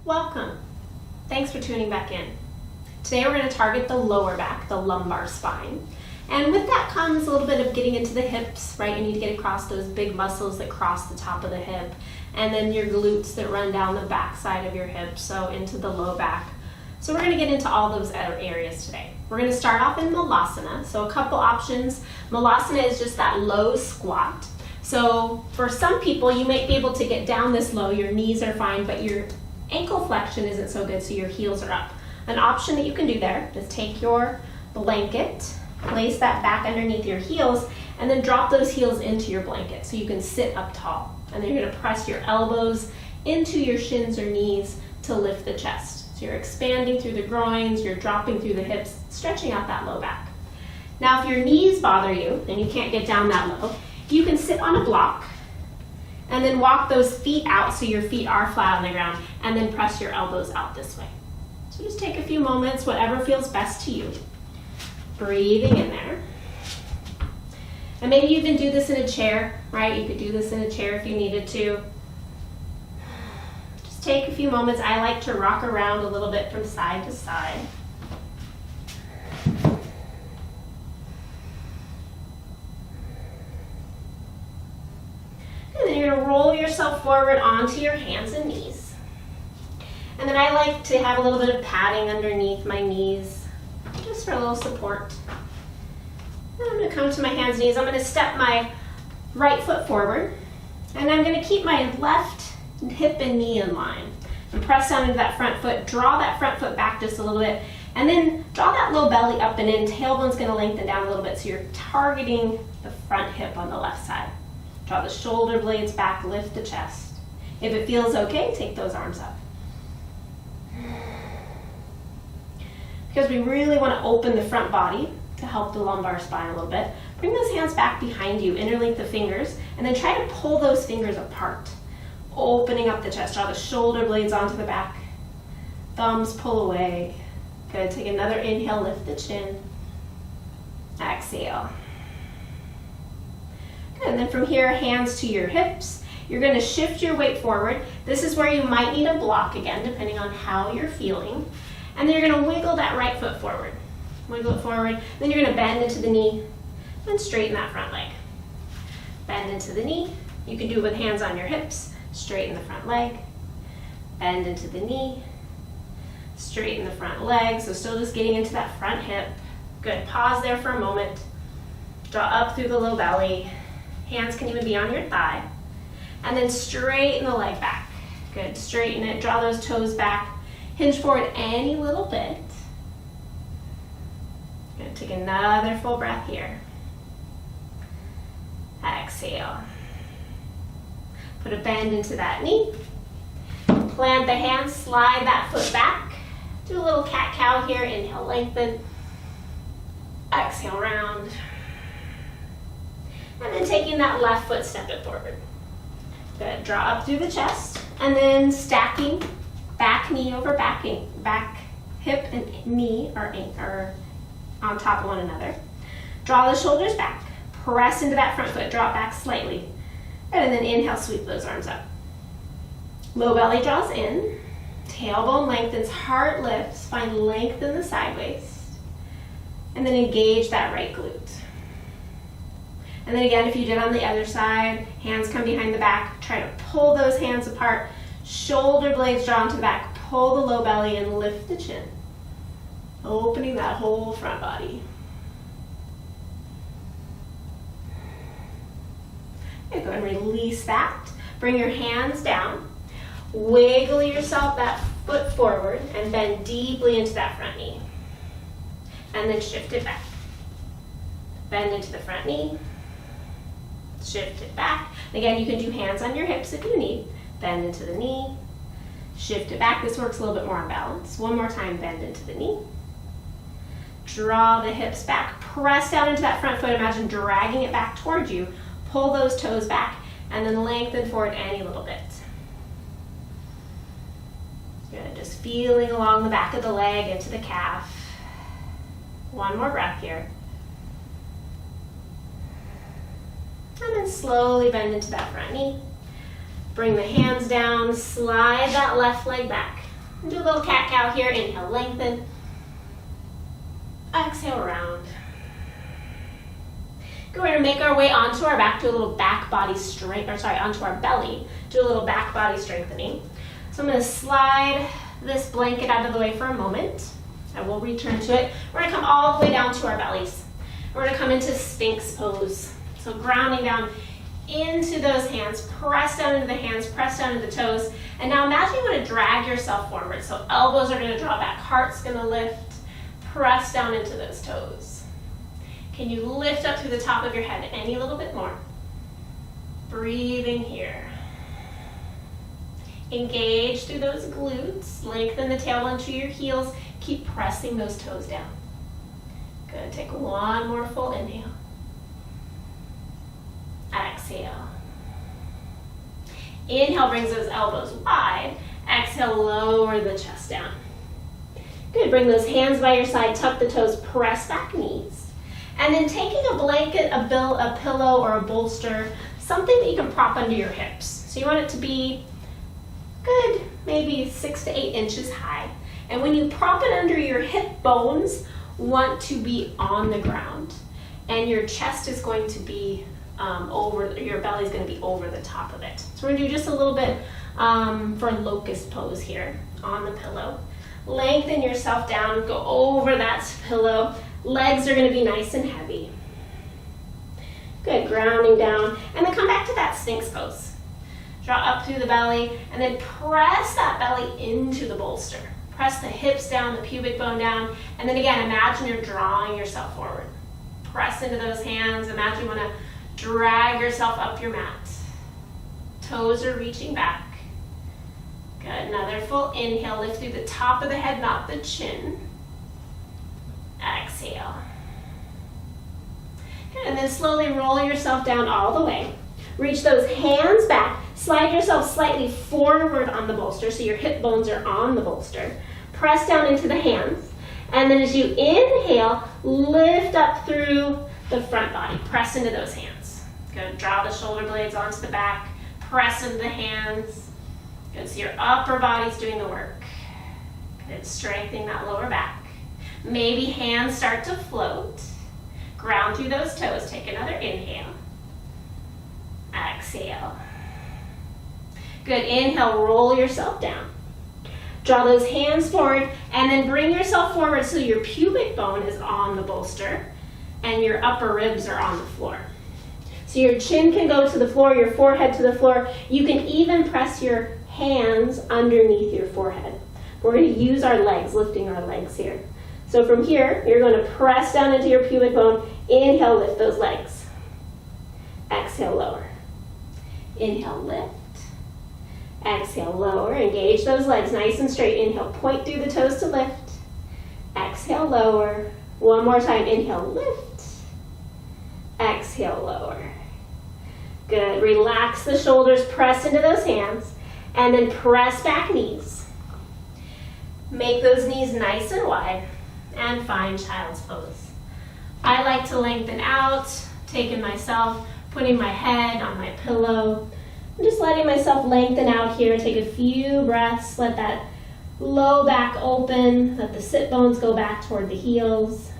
Welcome. Thanks for tuning back in. Today we're going to target the lower back, the lumbar spine. And with that comes a little bit of getting into the hips, right? You need to get across those big muscles that cross the top of the hip, and then your glutes that run down the back side of your hip, so into the low back. So we're going to get into all those areas today. We're going to start off in Malasana. So a couple options. Malasana is just that low squat. So for some people, you might be able to get down this low, your knees are fine, but your ankle flexion isn't so good, so your heels are up. An option that you can do there is take your blanket, place that back underneath your heels, and then drop those heels into your blanket so you can sit up tall. And then you're going to press your elbows into your shins or knees to lift the chest. So you're expanding through the groins, you're dropping through the hips, stretching out that low back. Now if your knees bother you and you can't get down that low, you can sit on a block and then walk those feet out so your feet are flat on the ground, and then press your elbows out this way. So just take a few moments, whatever feels best to you. Breathing in there. And maybe you can do this in a chair, right? You could do this in a chair if you needed to. Just take a few moments. I like to rock around a little bit from side to side. And then you're going to roll yourself forward onto your hands and knees. And then I like to have a little bit of padding underneath my knees, just for a little support. And I'm going to come to my hands and knees. I'm going to step my right foot forward. And I'm going to keep my left hip and knee in line. And press down into that front foot. Draw that front foot back just a little bit. And then draw that low belly up and in. Tailbone's going to lengthen down a little bit so you're targeting the front hip on the left side. Draw the shoulder blades back, lift the chest. If it feels okay, take those arms up. Because we really want to open the front body to help the lumbar spine a little bit. Bring those hands back behind you, interlink the fingers, and then try to pull those fingers apart. Opening up the chest, draw the shoulder blades onto the back. Thumbs pull away. Good, take another inhale, lift the chin. Exhale. Good, and then from here, hands to your hips. You're going to shift your weight forward. This is where you might need a block again, depending on how you're feeling. And then you're going to wiggle that right foot forward. Wiggle it forward. Then you're going to bend into the knee and straighten that front leg. Bend into the knee. You can do it with hands on your hips. Straighten the front leg. Bend into the knee. Straighten the front leg. So still just getting into that front hip. Good. Pause there for a moment. Draw up through the low belly. Hands can even be on your thigh. And then straighten the leg back. Good. Straighten it. Draw those toes back. Hinge forward any little bit. Good. Take another full breath here. Exhale. Put a bend into that knee. Plant the hands. Slide that foot back. Do a little cat-cow here. Inhale, lengthen. Exhale, round. And then taking that left foot, step it forward. Good. Draw up through the chest. And then back knee over back hip and knee are on top of one another. Draw the shoulders back. Press into that front foot. Draw it back slightly. And then inhale, sweep those arms up. Low belly draws in. Tailbone lengthens, heart lifts. Spine lengthen the side waist. And then engage that right glute. And then again, if you did on the other side, hands come behind the back. Try to pull those hands apart. Shoulder blades drawn to the back. Pull the low belly and lift the chin. Opening that whole front body. Okay, go ahead and release that. Bring your hands down. Wiggle yourself that foot forward and bend deeply into that front knee. And then shift it back. Bend into the front knee. Shift it back. Again, you can do hands on your hips if you need. Bend into the knee. Shift it back. This works a little bit more on balance. One more time, bend into the knee. Draw the hips back. Press down into that front foot. Imagine dragging it back towards you. Pull those toes back and then lengthen forward any little bit. Good. Just feeling along the back of the leg into the calf. One more breath here. And then slowly bend into that front knee. Bring the hands down, slide that left leg back. Do a little cat-cow here. Inhale, lengthen. Exhale, round. Good, we're gonna make our way onto our back, do a little back body strength, onto our belly. Do a little back body strengthening. So I'm gonna slide this blanket out of the way for a moment. I will return to it. We're gonna come all the way down to our bellies. We're gonna come into Sphinx Pose. So grounding down into those hands, press down into the hands, press down into the toes. And now imagine you wanna drag yourself forward. So elbows are gonna draw back, heart's gonna lift, press down into those toes. Can you lift up through the top of your head any little bit more? Breathing here. Engage through those glutes, lengthen the tailbone to your heels, keep pressing those toes down. Good, take one more full inhale. Exhale. Inhale brings those elbows wide. Exhale, lower the chest down. Good, bring those hands by your side, tuck the toes, press back knees. And then taking a blanket, a pillow, or a bolster, something that you can prop under your hips. So you want it to be good, maybe 6 to 8 inches high. And when you prop it under, your hip bones want to be on the ground. And your chest is going to be your belly is going to be over the top of it. So we're going to do just a little bit for Locust Pose here on the pillow. Lengthen yourself down, go over that pillow. Legs are going to be nice and heavy. Good, grounding down. And then come back to that Sphinx Pose. Draw up through the belly, and then press that belly into the bolster. Press the hips down, the pubic bone down, and then again, imagine you're drawing yourself forward. Press into those hands. Imagine you want to drag yourself up your mat. Toes are reaching back. Good, another full inhale. Lift through the top of the head, not the chin. Exhale. Good, and then slowly roll yourself down all the way. Reach those hands back. Slide yourself slightly forward on the bolster so your hip bones are on the bolster. Press down into the hands. And then as you inhale, lift up through the front body. Press into those hands. Good. Draw the shoulder blades onto the back. Press into the hands. Good. So your upper body's doing the work. Good. Strengthening that lower back. Maybe hands start to float. Ground through those toes. Take another inhale. Exhale. Good. Inhale, roll yourself down. Draw those hands forward and then bring yourself forward so your pubic bone is on the bolster and your upper ribs are on the floor. So your chin can go to the floor, your forehead to the floor. You can even press your hands underneath your forehead. We're going to use our legs, lifting our legs here. So from here, you're going to press down into your pubic bone. Inhale, lift those legs. Exhale, lower. Inhale, lift. Exhale, lower. Engage those legs nice and straight. Inhale, point through the toes to lift. Exhale, lower. One more time. Inhale, lift. Exhale, lower. Good. Relax the shoulders. Press into those hands. And then press back knees. Make those knees nice and wide. And find child's pose. I like to lengthen out, taking myself, putting my head on my pillow. I'm just letting myself lengthen out here. Take a few breaths. Let that low back open. Let the sit bones go back toward the heels.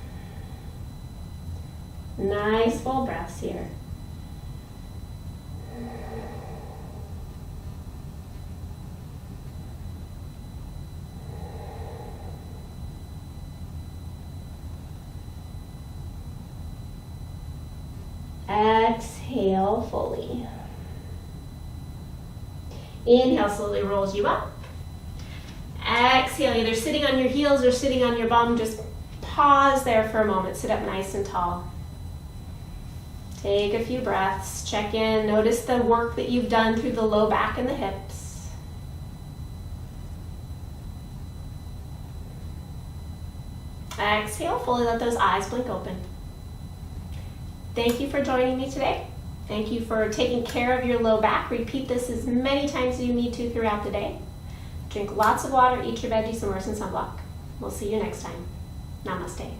Nice full breaths here. Exhale fully. Inhale slowly rolls you up. Exhale, either sitting on your heels or sitting on your bum. Just pause there for a moment. Sit up nice and tall. Take a few breaths. Check in. Notice the work that you've done through the low back and the hips. Exhale, fully let those eyes blink open. Thank you for joining me today. Thank you for taking care of your low back. Repeat this as many times as you need to throughout the day. Drink lots of water, eat your veggies, and wear some sunblock. We'll see you next time. Namaste.